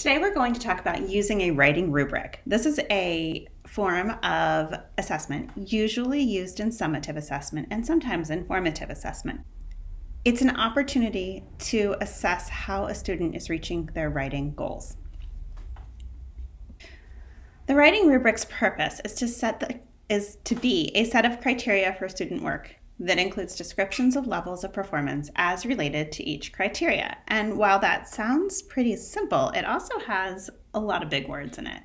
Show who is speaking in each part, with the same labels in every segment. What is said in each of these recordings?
Speaker 1: Today we're going to talk about using a writing rubric. This is a form of assessment usually used in summative assessment and sometimes in formative assessment. It's an opportunity to assess how a student is reaching their writing goals. The writing rubric's purpose is to be a set of criteria for student work that includes descriptions of levels of performance as related to each criteria. And while that sounds pretty simple, it also has a lot of big words in it.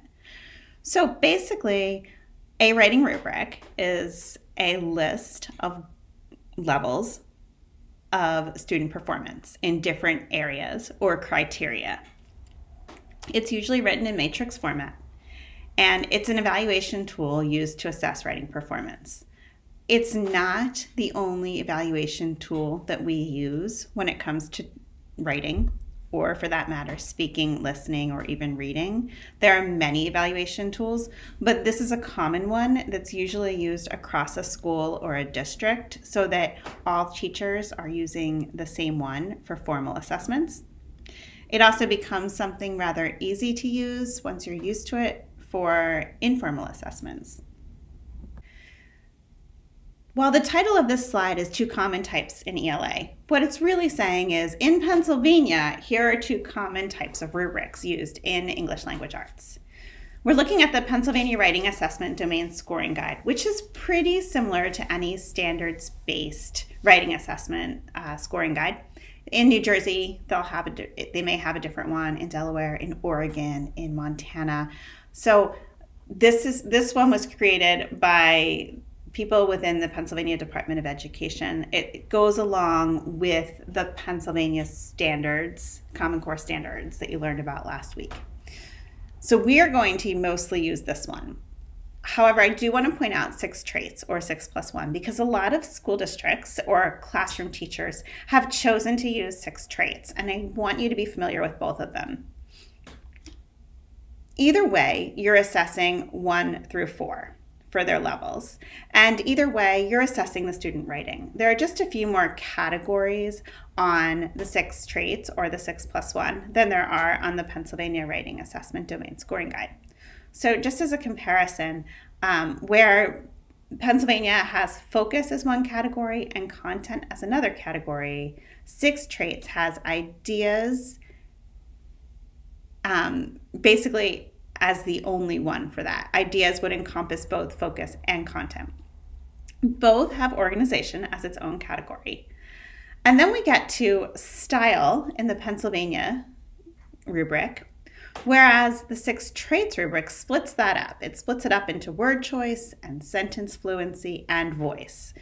Speaker 1: So basically, a writing rubric is a list of levels of student performance in different areas or criteria. It's usually written in matrix format, and it's an evaluation tool used to assess writing performance. It's not the only evaluation tool that we use when it comes to writing, or for that matter, speaking, listening, or even reading. There are many evaluation tools, but this is a common one that's usually used across a school or a district so that all teachers are using the same one for formal assessments. It also becomes something rather easy to use once you're used to it for informal assessments. While the title of this slide is two common types in ELA, what it's really saying is, in Pennsylvania, here are two common types of rubrics used in English language arts. We're looking at the Pennsylvania Writing Assessment Domain Scoring Guide, which is pretty similar to any standards-based writing assessment scoring guide. In New Jersey, they may have a different one, in Delaware, in Oregon, in Montana. So this one was created by people within the Pennsylvania Department of Education. It goes along with the Pennsylvania standards, Common Core standards that you learned about last week. So we are going to mostly use this one. However, I do want to point out 6 traits, or 6+1, because a lot of school districts or classroom teachers have chosen to use 6 traits, and I want you to be familiar with both of them. Either way, you're assessing 1 through 4. For their levels. And either way, you're assessing the student writing. There are just a few more categories on the 6 traits, or the 6+1, than there are on the Pennsylvania Writing Assessment Domain Scoring Guide. So just as a comparison, where Pennsylvania has focus as one category and content as another category, 6 traits has ideas, basically as the only one for that. Ideas would encompass both focus and content. Both have organization as its own category. And then we get to style in the Pennsylvania rubric, whereas the 6 traits rubric splits that up. It splits it up into word choice and sentence fluency and voice.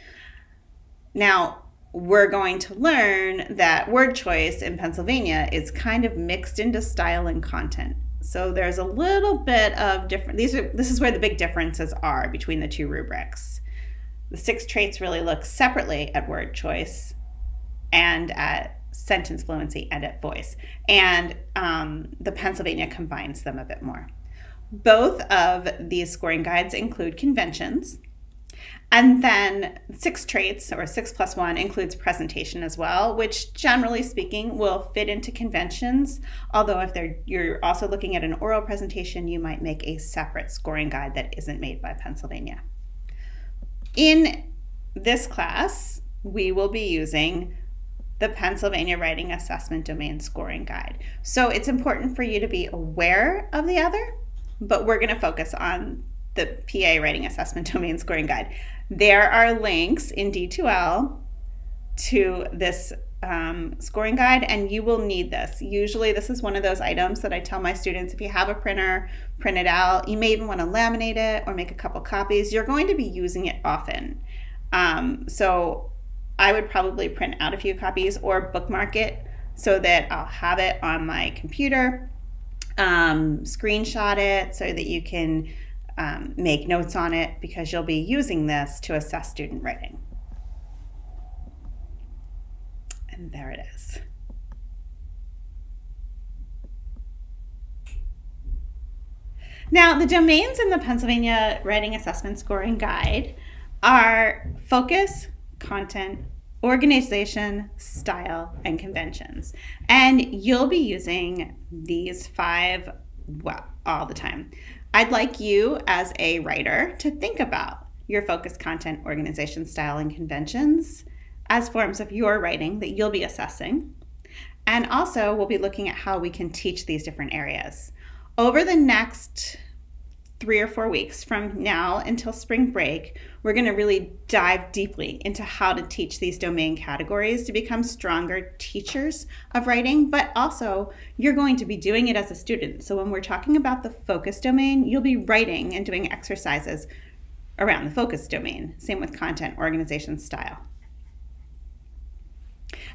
Speaker 1: Now, we're going to learn that word choice in Pennsylvania is kind of mixed into style and content. So there's a little bit of different, this is where the big differences are between the 2 rubrics. The 6 traits really look separately at word choice and at sentence fluency and at voice. And the Pennsylvania combines them a bit more. Both of these scoring guides include conventions. And then 6 traits, or 6+1, includes presentation as well, which generally speaking will fit into conventions. Although if you're also looking at an oral presentation, you might make a separate scoring guide that isn't made by Pennsylvania. In this class, we will be using the Pennsylvania Writing Assessment Domain Scoring Guide. So it's important for you to be aware of the other, but we're going to focus on the PA Writing Assessment Domain Scoring Guide. There are links in D2L to this scoring guide, and you will need this. Usually this is one of those items that I tell my students, if you have a printer, print it out. You may even want to laminate it or make a couple copies. You're going to be using it often. So I would probably print out a few copies or bookmark it so that I'll have it on my computer, screenshot it so that you can make notes on it, because you'll be using this to assess student writing. And there it is. Now, the domains in the Pennsylvania Writing Assessment Scoring Guide are focus, content, organization, style, and conventions. And you'll be using these 5, well, all the time. I'd like you as a writer to think about your focus, content, organization, style, and conventions as forms of your writing that you'll be assessing. And also, we'll be looking at how we can teach these different areas. Over the next 3 or 4 weeks from now until spring break, we're going to really dive deeply into how to teach these domain categories to become stronger teachers of writing, but also you're going to be doing it as a student. So when we're talking about the focus domain, you'll be writing and doing exercises around the focus domain. Same with content, organization, style.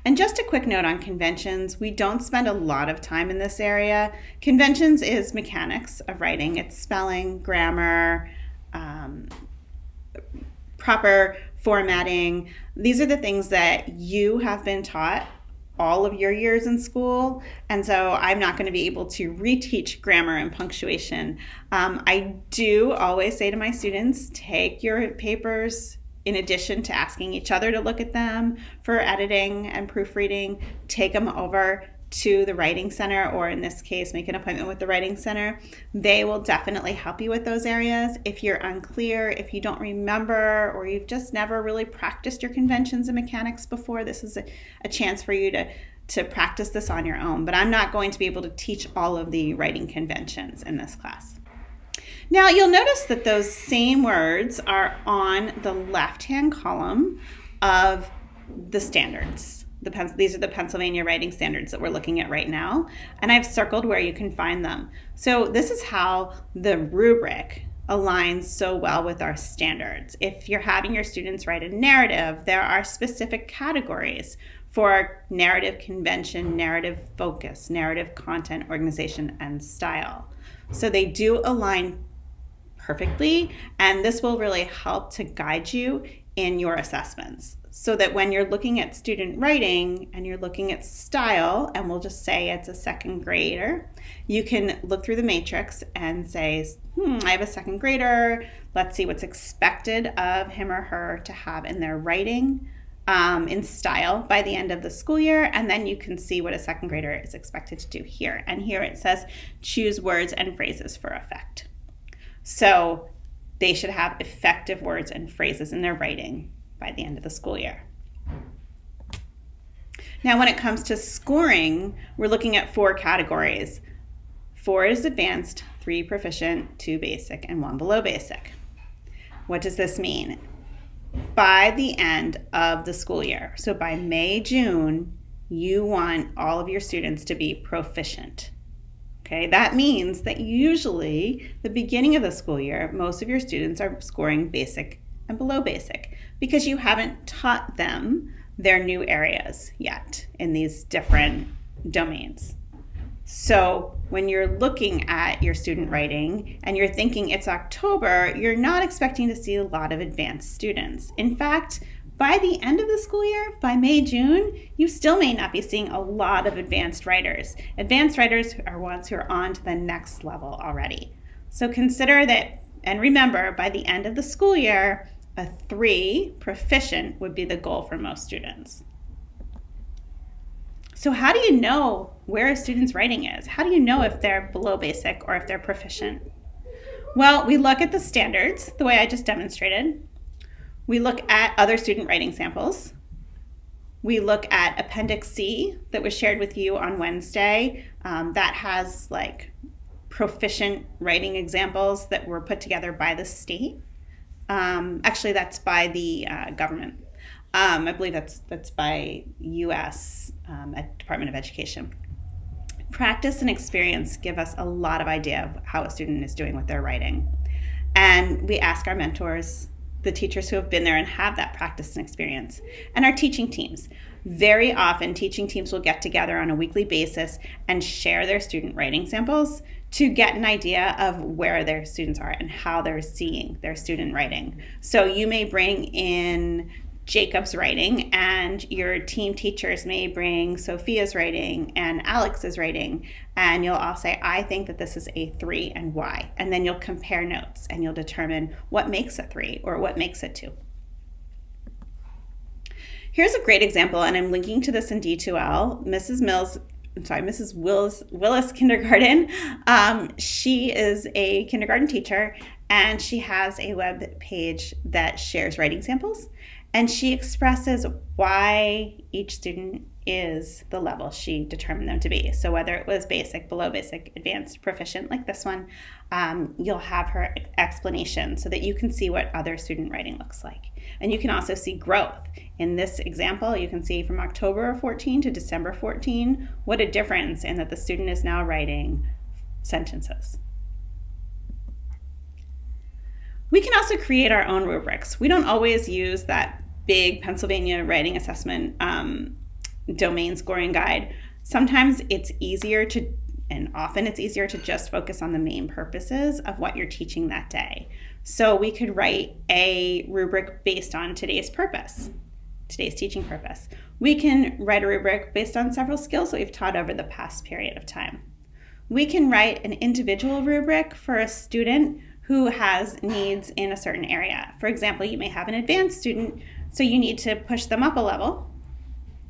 Speaker 1: And just a quick note on conventions, we don't spend a lot of time in this area. Conventions is mechanics of writing. It's spelling, grammar, proper formatting. These are the things that you have been taught all of your years in school, and so I'm not going to be able to reteach grammar and punctuation. I do always say to my students, take your papers in addition to asking each other to look at them for editing and proofreading, take them over to the Writing Center, or in this case, make an appointment with the Writing Center. They will definitely help you with those areas. If you're unclear, if you don't remember, or you've just never really practiced your conventions and mechanics before, this is a chance for you to practice this on your own. But I'm not going to be able to teach all of the writing conventions in this class. Now, you'll notice that those same words are on the left-hand column of the standards. These are the Pennsylvania writing standards that we're looking at right now, and I've circled where you can find them. So this is how the rubric aligns so well with our standards. If you're having your students write a narrative, there are specific categories for narrative convention, narrative focus, narrative content, organization, and style. So they do align perfectly, and this will really help to guide you in your assessments, so that when you're looking at student writing and you're looking at style, and we'll just say it's a second grader, you can look through the matrix and say, I have a second grader, let's see what's expected of him or her to have in their writing in style by the end of the school year, and then you can see what a second grader is expected to do here. And here it says choose words and phrases for effect. So they should have effective words and phrases in their writing by the end of the school year. Now, when it comes to scoring, we're looking at 4 categories. 4 is advanced, 3 proficient, 2 basic, and 1 below basic. What does this mean? By the end of the school year, so by May, June, you want all of your students to be proficient. Okay, that means that usually the beginning of the school year, most of your students are scoring basic and below basic because you haven't taught them their new areas yet in these different domains. So when you're looking at your student writing and you're thinking it's October, you're not expecting to see a lot of advanced students. In fact, by the end of the school year, by May, June, you still may not be seeing a lot of advanced writers. Advanced writers are ones who are on to the next level already. So consider that, and remember, by the end of the school year, a 3 proficient would be the goal for most students. So how do you know where a student's writing is? How do you know if they're below basic or if they're proficient? Well, we look at the standards, the way I just demonstrated. We look at other student writing samples. We look at Appendix C that was shared with you on Wednesday. That has like proficient writing examples that were put together by the state. Actually, that's by the government. I believe that's by U.S. Department of Education. Practice and experience give us a lot of idea of how a student is doing with their writing. And we ask our mentors, the teachers who have been there and have that practice and experience, and our teaching teams. Very often, teaching teams will get together on a weekly basis and share their student writing samples to get an idea of where their students are and how they're seeing their student writing. So you may bring in Jacob's writing, and your team teachers may bring Sophia's writing and Alex's writing, and you'll all say, I think that this is a 3 and why. And then you'll compare notes and you'll determine what makes a 3 or what makes a 2. Here's a great example, and I'm linking to this in D2L. Mrs. Willis Kindergarten. She is a kindergarten teacher, and she has a web page that shares writing samples, and she expresses why each student is the level she determined them to be. So whether it was basic, below basic, advanced, proficient, like this one, you'll have her explanation so that you can see what other student writing looks like. And you can also see growth. In this example, you can see from October 14 to December 14, what a difference in that the student is now writing sentences. We can also create our own rubrics. We don't always use that big Pennsylvania writing assessment domain scoring guide. Sometimes it's easier to, and often it's easier to just focus on the main purposes of what you're teaching that day. So we could write a rubric based on today's purpose, today's teaching purpose. We can write a rubric based on several skills that we've taught over the past period of time. We can write an individual rubric for a student who has needs in a certain area. For example, you may have an advanced student, so you need to push them up a level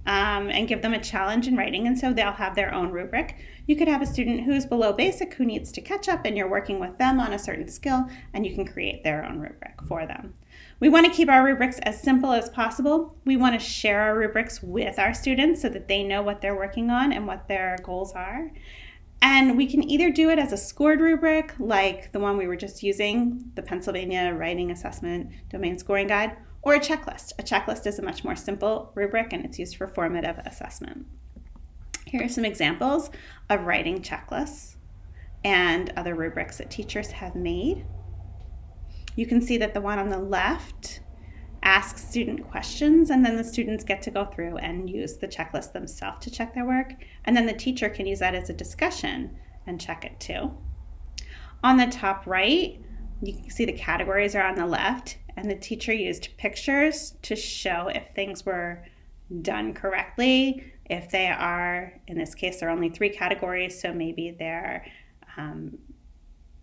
Speaker 1: and give them a challenge in writing, and so they'll have their own rubric. You could have a student who's below basic who needs to catch up, and you're working with them on a certain skill, and you can create their own rubric for them. We want to keep our rubrics as simple as possible. We want to share our rubrics with our students so that they know what they're working on and what their goals are. And we can either do it as a scored rubric, like the one we were just using, the Pennsylvania Writing Assessment Domain Scoring Guide, or a checklist. A checklist is a much more simple rubric, and it's used for formative assessment. Here are some examples of writing checklists and other rubrics that teachers have made. You can see that the one on the left asks student questions, and then the students get to go through and use the checklist themselves to check their work, and then the teacher can use that as a discussion and check it too. On the top right, you can see the categories are on the left, and the teacher used pictures to show if things were done correctly. If they are, in this case, there are only 3 categories, so maybe they're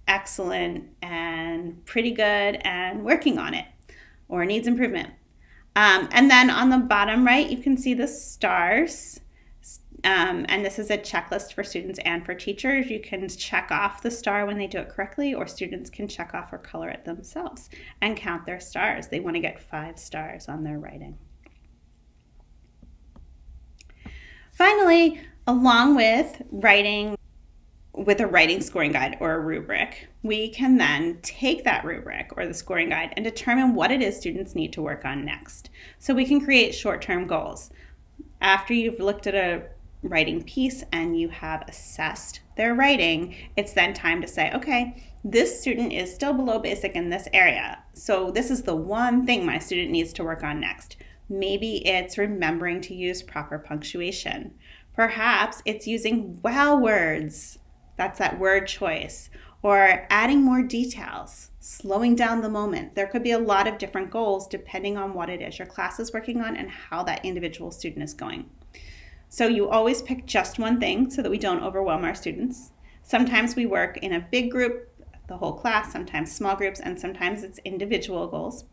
Speaker 1: excellent and pretty good and working on it, or needs improvement. And then on the bottom right, you can see the stars. And this is a checklist for students and for teachers. You can check off the star when they do it correctly, or students can check off or color it themselves and count their stars. They want to get 5 stars on their writing. Finally, along with writing with a writing scoring guide or a rubric, we can then take that rubric or the scoring guide and determine what it is students need to work on next. So we can create short-term goals. After you've looked at a writing piece and you have assessed their writing, it's then time to say, okay, this student is still below basic in this area, so this is the one thing my student needs to work on next. Maybe it's remembering to use proper punctuation. Perhaps it's using wow words. That's that word choice. Or adding more details, slowing down the moment. There could be a lot of different goals depending on what it is your class is working on and how that individual student is going. So you always pick just one thing so that we don't overwhelm our students. Sometimes we work in a big group, the whole class, sometimes small groups, and sometimes it's individual goals.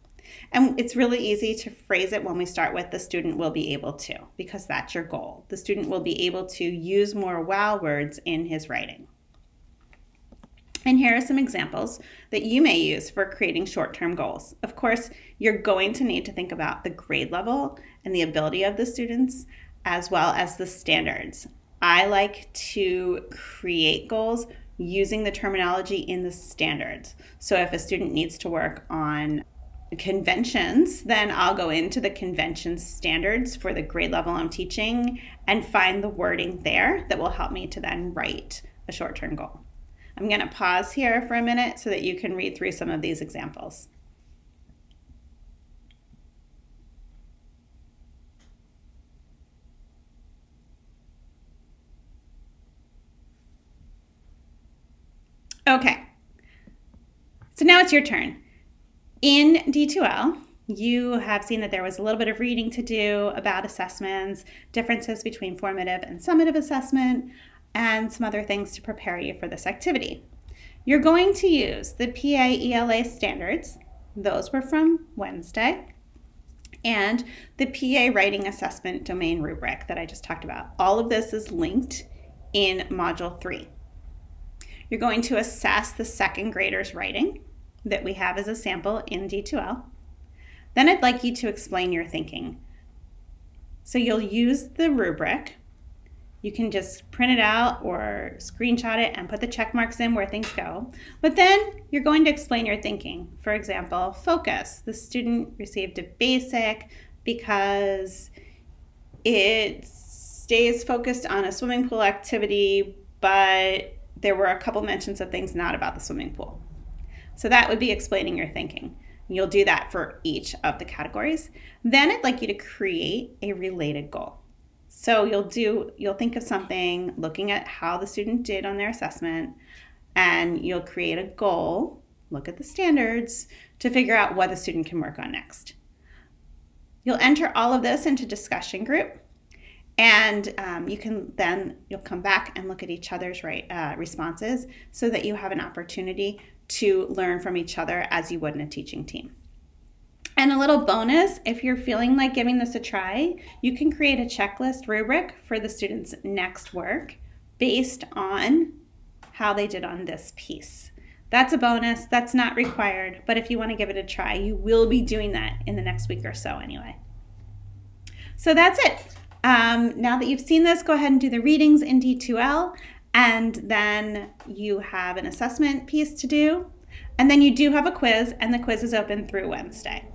Speaker 1: And it's really easy to phrase it when we start with the student will be able to, because that's your goal. The student will be able to use more wow words in his writing. And here are some examples that you may use for creating short-term goals. Of course, you're going to need to think about the grade level and the ability of the students, as well as the standards. I like to create goals using the terminology in the standards. So if a student needs to work on conventions, then I'll go into the convention standards for the grade level I'm teaching and find the wording there that will help me to then write a short-term goal. I'm going to pause here for a minute so that you can read through some of these examples. Okay, so now it's your turn. In D2L, you have seen that there was a little bit of reading to do about assessments, differences between formative and summative assessment, and some other things to prepare you for this activity. You're going to use the PA ELA standards. Those were from Wednesday. and the PA writing assessment domain rubric that I just talked about. All of this is linked in Module 3. You're going to assess the second graders' writing that we have as a sample in D2L. Then I'd like you to explain your thinking. So you'll use the rubric. You can just print it out or screenshot it and put the check marks in where things go. But then you're going to explain your thinking. For example, focus. The student received a basic because it stays focused on a swimming pool activity, but there were a couple mentions of things not about the swimming pool. So that would be explaining your thinking. You'll do that for each of the categories. Then I'd like you to create a related goal. So you'll think of something looking at how the student did on their assessment, and you'll create a goal, look at the standards to figure out what the student can work on next. You'll enter all of this into discussion group, and you'll come back and look at each other's responses so that you have an opportunity to learn from each other as you would in a teaching team. And a little bonus, if you're feeling like giving this a try, you can create a checklist rubric for the student's next work based on how they did on this piece. That's a bonus. That's not required, but if you want to give it a try, you will be doing that in the next week or so anyway. So that's it. Now that you've seen this, go ahead and do the readings in D2L, and then you have an assessment piece to do, and then you do have a quiz, and the quiz is open through Wednesday.